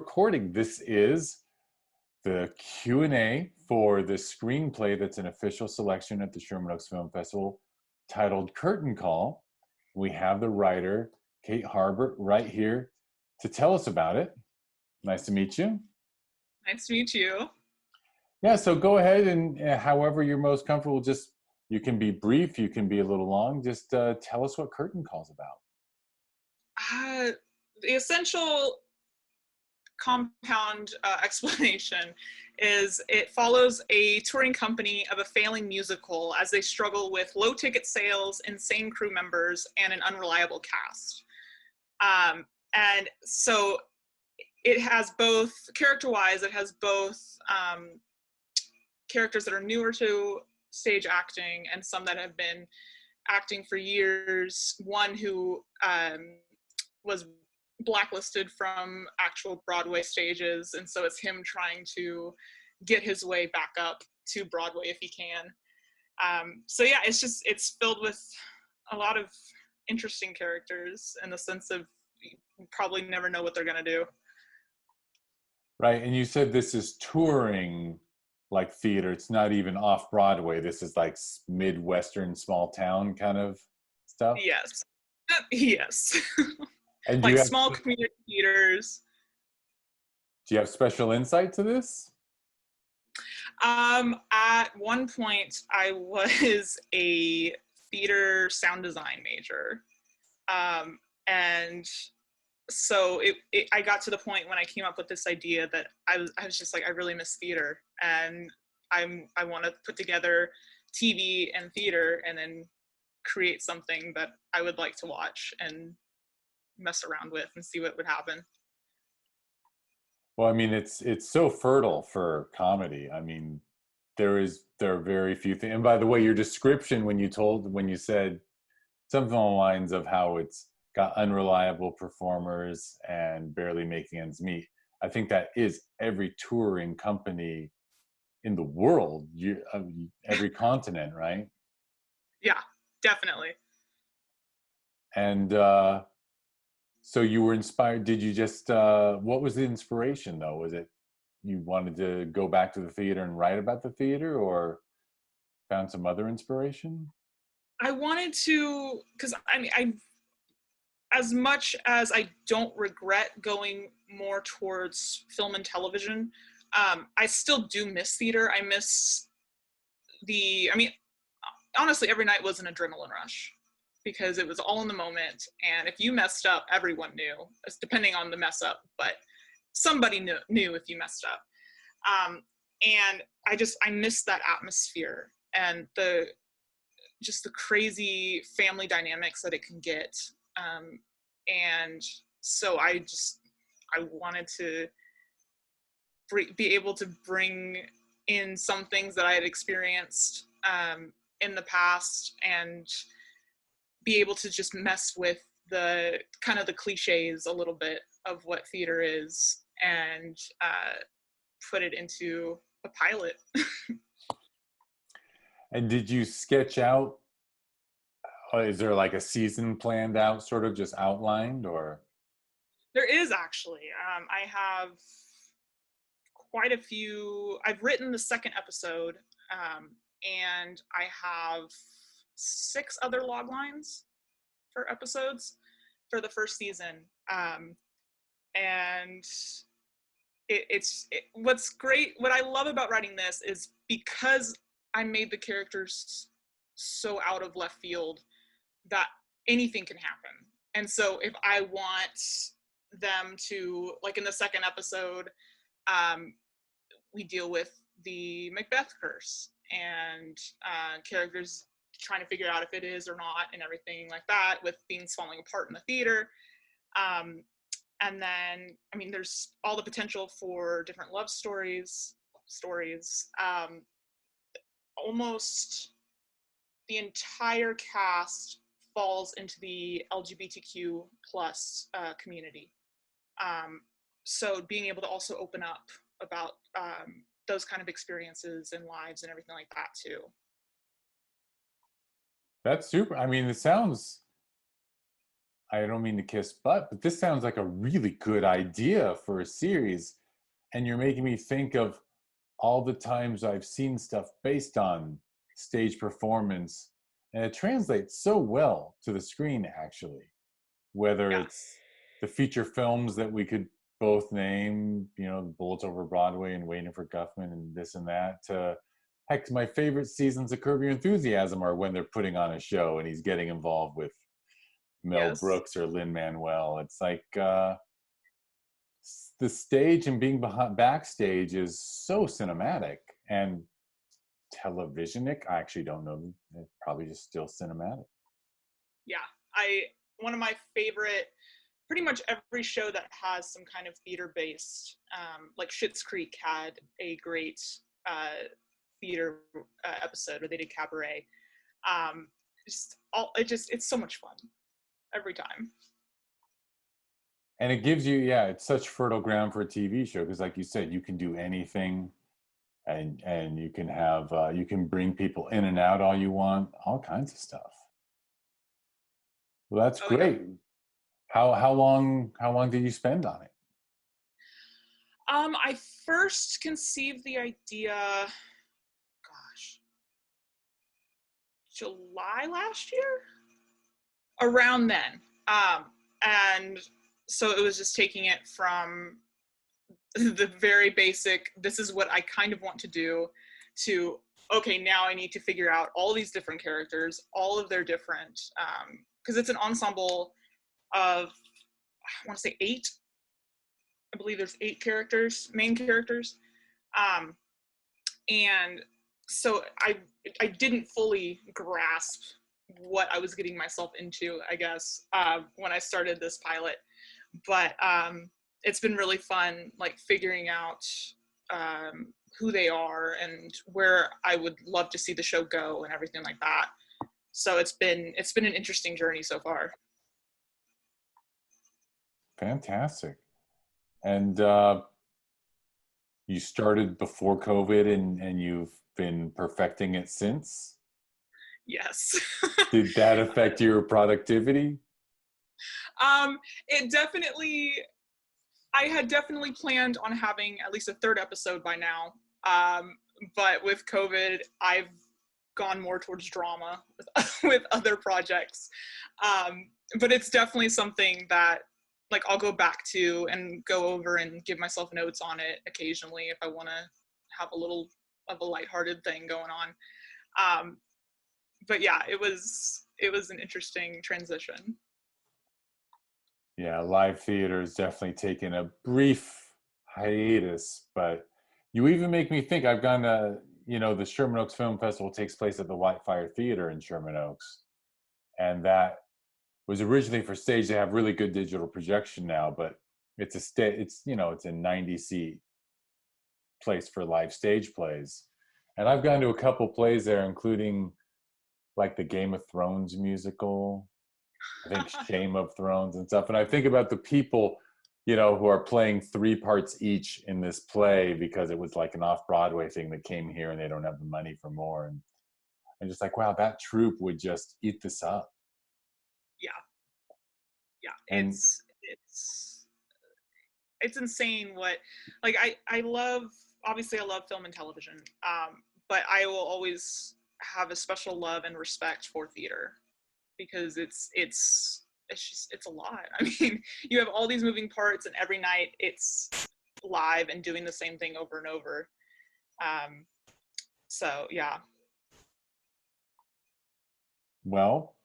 recording. This is the Q&A for the screenplay that's an official selection at the Sherman Oaks Film Festival titled Curtain Call. We have the writer, Kate Harbert, right here to tell us about it. Nice to meet you. Nice to meet you. Yeah, so go ahead and however you're most comfortable, just you can be brief, you can be a little long. Just tell us what Curtain Call's about. The essential compound explanation is it follows a touring company of a failing musical as they struggle with low ticket sales, insane crew members, and an unreliable cast. And so it has both, character-wise, it has both characters that are newer to stage acting and some that have been acting for years. One who was blacklisted from actual Broadway stages, and so it's him trying to get his way back up to Broadway if he can. So yeah, it's filled with a lot of interesting characters in the sense of you probably never know what they're gonna do. Right, and you said this is touring like theater. It's not even off Broadway. This is like Midwestern small town kind of stuff. Yes. Yes. And Like small community theaters. Do you have special insight to this? At one point, I was a theater sound design major. And so I got to the point when I came up with this idea that I was just like, I really miss theater, and I want to put together TV and theater and then create something that I would like to watch and mess around with and see what would happen. Well, I mean, it's so fertile for comedy. I mean, there are very few things. And by the way, your description when you said something along the lines of how it's got unreliable performers and barely making ends meet, I think that is every touring company in the world, every continent, right? Yeah, definitely. And so you were inspired. Did you just, what was the inspiration though? Was it you wanted to go back to the theater and write about the theater, or found some other inspiration? I wanted to, because I mean, as much as I don't regret going more towards film and television, I still do miss theater. I miss honestly, every night was an adrenaline rush because it was all in the moment. And if you messed up, everyone knew. It's depending on the mess up, but somebody knew if you messed up. And I miss that atmosphere and the crazy family dynamics that it can get. And so I wanted to be able to bring in some things that I had experienced in the past and be able to just mess with the kind of the cliches a little bit of what theater is and put it into a pilot. And did you sketch out, is there like a season planned out, sort of just outlined, or? There is actually. I have quite a few. I've written the second episode, and I have 6 other log lines for episodes for the first season. And what's great, what I love about writing this is because I made the characters so out of left field that anything can happen. And so if I want them to, like in the second episode, we deal with the Macbeth curse and characters trying to figure out if it is or not and everything like that, with things falling apart in the theater. And then, I mean, there's all the potential for different love stories. Almost the entire cast falls into the LGBTQ plus community. So being able to also open up about those kind of experiences and lives and everything like that too. That's super. I mean, it sounds, I don't mean to kiss butt, but this sounds like a really good idea for a series. And you're making me think of all the times I've seen stuff based on stage performance, and it translates so well to the screen, actually. Whether Yeah. it's the feature films that we could both name, you know, Bullets Over Broadway and Waiting for Guffman and this and that, to heck, my favorite seasons of Curb Your Enthusiasm are when they're putting on a show and he's getting involved with Mel Yes. Brooks or Lin-Manuel. It's like the stage and being behind backstage is so cinematic and televisionic. I actually don't know. It's probably just still cinematic. Yeah. I One of my favorite, pretty much every show that has some kind of theater based, like Schitt's Creek had a great theater episode where they did cabaret. Um, it's so much fun every time. And it gives you, yeah, it's such fertile ground for a TV show because, like you said, you can do anything, and you can have you can bring people in and out all you want, all kinds of stuff. Well, that's Oh yeah. great. How long did you spend on it? I first conceived the idea, gosh, July last year, around then. And so it was just taking it from the very basic, this is what I kind of want to do, to, okay, now I need to figure out all these different characters, all of their different, because it's an ensemble of, I want to say eight. I believe there's eight characters, main characters. Um, and so I didn't fully grasp what I was getting myself into, I guess, when I started this pilot. But it's been really fun, like figuring out who they are and where I would love to see the show go and everything like that. So it's been an interesting journey so far. Fantastic. And you started before COVID, and you've been perfecting it since. Yes. Did that affect your productivity? It definitely, I had definitely planned on having at least a third episode by now. But with COVID, I've gone more towards drama with, with other projects. But it's definitely something that, like, I'll go back to and go over and give myself notes on it occasionally if I want to have a little of a lighthearted thing going on. Um, but yeah, it was an interesting transition. Yeah, live theater is definitely taken a brief hiatus, but you even make me think. I've gone to, you know, the Sherman Oaks Film Festival takes place at the Whitefire Theater in Sherman Oaks, and that was originally for stage. They have really good digital projection now, but it's, you know, it's a 90 seat place for live stage plays. And I've gone to a couple plays there, including like the Game of Thrones musical, I think Shame of Thrones and stuff. And I think about the people, you know, who are playing three parts each in this play because it was like an off-Broadway thing that came here and they don't have the money for more. And I'm just like, wow, that troupe would just eat this up. Yeah, yeah, And it's insane what, like, I love, obviously I love film and television, but I will always have a special love and respect for theater because it's just, it's a lot. I mean, you have all these moving parts and every night it's live and doing the same thing over and over. um so yeah. well,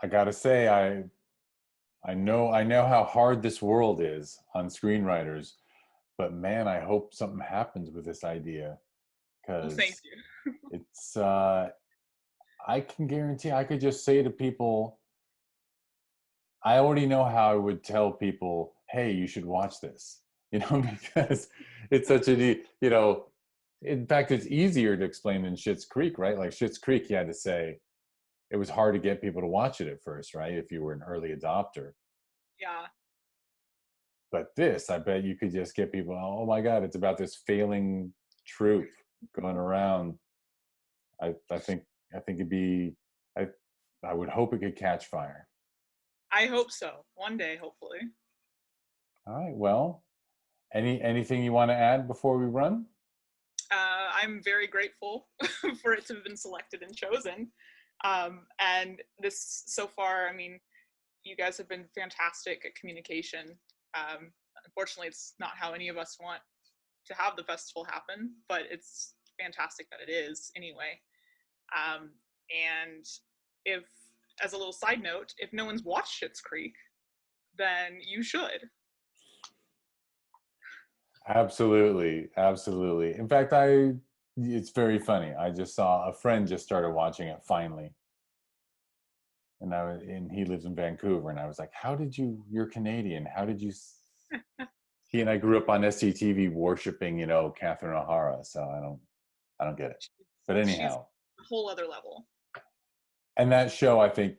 I gotta say, I know how hard this world is on screenwriters, but man, I hope something happens with this idea Well, thank because you. it's I can guarantee I could just say to people, I already know how I would tell people, hey, you should watch this, you know, because it's such a, you know, in fact, it's easier to explain than Schitt's Creek, right? Like Schitt's Creek, you had to say it was hard to get people to watch it at first, right? If you were an early adopter. Yeah. But this, I bet you could just get people, oh my God, it's about this failing troupe going around. I think it'd be, I, I would hope it could catch fire. I hope so. One day, hopefully. All right. Well, anything you want to add before we run? I'm very grateful for it to have been selected and chosen. And this, so far, I mean, you guys have been fantastic at communication. Unfortunately, it's not how any of us want to have the festival happen, but it's fantastic that it is anyway. Um, and if, as a little side note, if no one's watched Schitt's Creek, then you should. Absolutely, absolutely. In fact, it's very funny. I just saw a friend just started watching it finally, and he lives in Vancouver, and I was like, "How did you? You're Canadian. How did you?" He and I grew up on SCTV worshiping, Catherine O'Hara. So I don't get it. But She's anyhow, a whole other level. and that show I think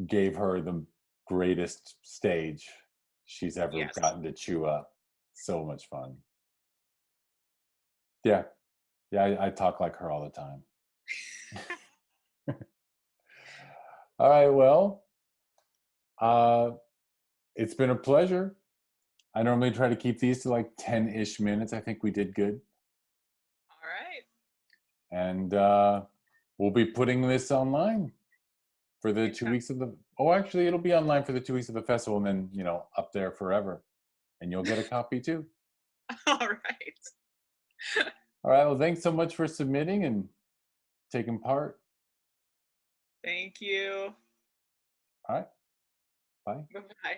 gave her the greatest stage she's ever Yes. gotten to chew up. So much fun. Yeah, yeah. I talk like her all the time. All right. Well, uh, it's been a pleasure. I normally try to keep these to like 10-ish minutes. I think we did good. All right. And we'll be putting this online for the 2 weeks of the, oh, actually, it'll be online for the 2 weeks of the festival and then, up there forever. And you'll get a copy too. All right. All right. Well, thanks so much for submitting and taking part. Thank you. All right. Bye. Bye-bye.